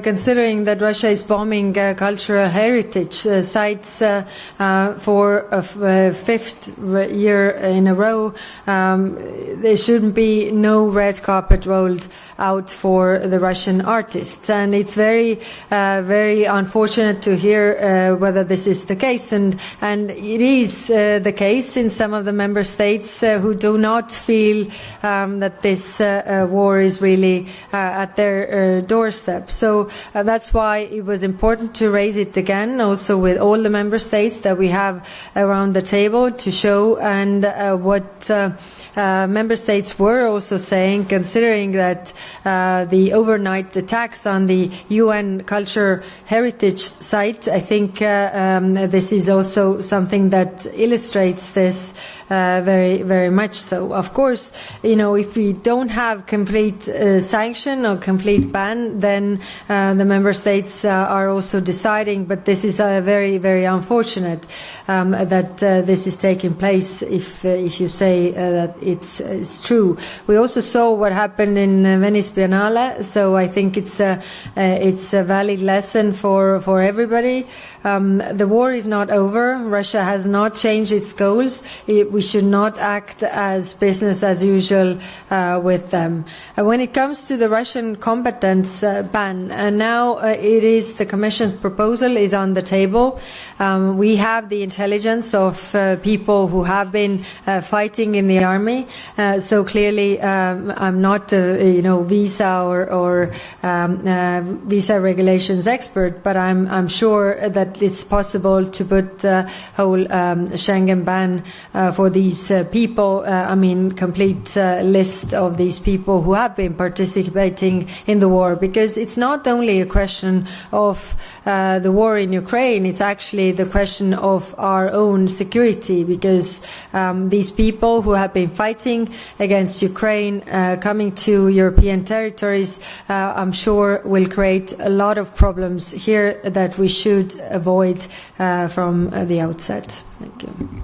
Considering that Russia is bombing cultural heritage sites for a fifth year in a row, there shouldn't be no red carpet rolled out for the Russian artists. And it's very unfortunate to hear whether this is the case. And it is the case in some of the member states who do not feel that this war is really at their doorstep. So that's why it was important to raise it again, also with all the member states that we have around the table, to show and what member states were also saying, considering that the overnight attacks on the UN Cultural Heritage Site. I think this is also something that illustrates this very much so. Of course, if we don't have complete sanction or complete ban, then the member states are also deciding, but this is very unfortunate that this is taking place, if you say that it's true. We also saw what happened in Venice Biennale, so I think it's a valid lesson for everybody. The war is not over. Russia has not changed its goals. We should not act as business as usual with them. When it comes to the Russian combatants ban, now it is the Commission's proposal is on the table. We have the intelligence of people who have been fighting in the army. So clearly, I'm not visa or visa regulations expert, but I'm sure that it's possible to put the whole Schengen ban for these people. Complete list of these people who have been participating in the war, because it's not only a question of the war in Ukraine, it's actually the question of our own security, because these people who have been fighting against Ukraine coming to European territories, I'm sure will create a lot of problems here that we should avoid from the outset. Thank you.